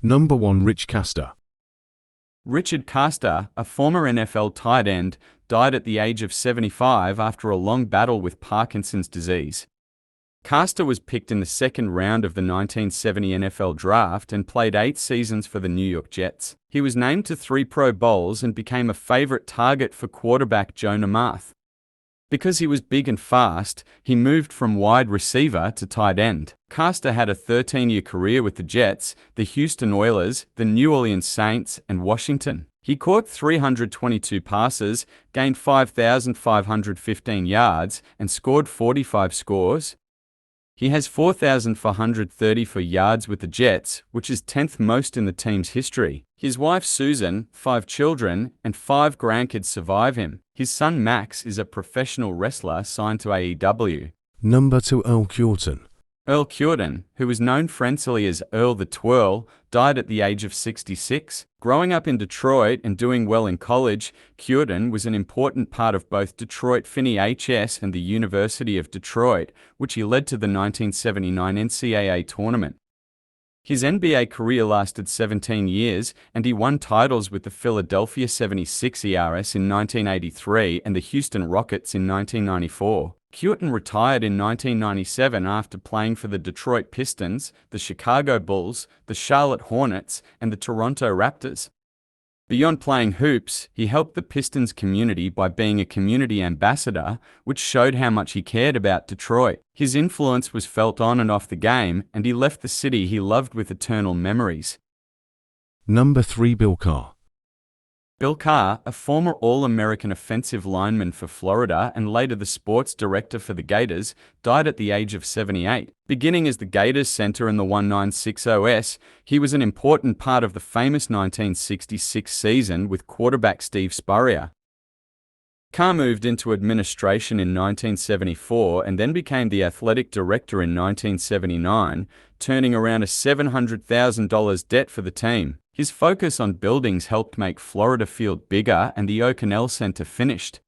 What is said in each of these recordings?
Number 1. Rich Castor. Richard Castor, a former NFL tight end, died at the age of 75 after a long battle with Parkinson's disease. Castor was picked in the second round of the 1970 NFL Draft and played 8 seasons for the New York Jets. He was named to 3 Pro Bowls and became a favorite target for quarterback Joe Namath. Because he was big and fast, he moved from wide receiver to tight end. Castor had a 13-year career with the Jets, the Houston Oilers, the New Orleans Saints, and Washington. He caught 322 passes, gained 5,515 yards, and scored 45 scores. He has 4,434 yards with the Jets, which is 10th most in the team's history. His wife Susan, 5 children, and 5 grandkids survive him. His son Max is a professional wrestler signed to AEW. Number 2. Earl Cureton. Earl Cureton, who was known friendly as Earl the Twirl, died at the age of 66. Growing up in Detroit and doing well in college, Cureton was an important part of both Detroit Finney HS and the University of Detroit, which he led to the 1979 NCAA tournament. His NBA career lasted 17 years, and he won titles with the Philadelphia 76ers in 1983 and the Houston Rockets in 1994. Cureton retired in 1997 after playing for the Detroit Pistons, the Chicago Bulls, the Charlotte Hornets, and the Toronto Raptors. Beyond playing hoops, he helped the Pistons community by being a community ambassador, which showed how much he cared about Detroit. His influence was felt on and off the game, and he left the city he loved with eternal memories. Number 3. Bill Carr. Bill Carr, a former All-American offensive lineman for Florida and later the sports director for the Gators, died at the age of 78. Beginning as the Gators center in the 1960s, he was an important part of the famous 1966 season with quarterback Steve Spurrier. Carr moved into administration in 1974 and then became the athletic director in 1979, turning around a $700,000 debt for the team. His focus on buildings helped make Florida Field bigger and the O'Connell Center finished.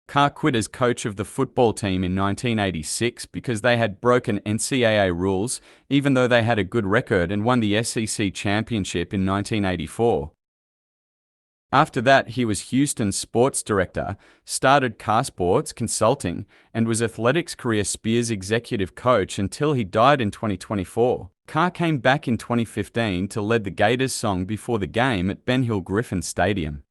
Carr quit as coach of the football team in 1986 because they had broken NCAA rules, even though they had a good record and won the SEC championship in 1984. After that, he was Houston's sports director, started Carr Sports Consulting, and was Athletics career Spears executive coach until he died in 2024. Carr came back in 2015 to lead the Gators song before the game at Ben Hill Griffin Stadium.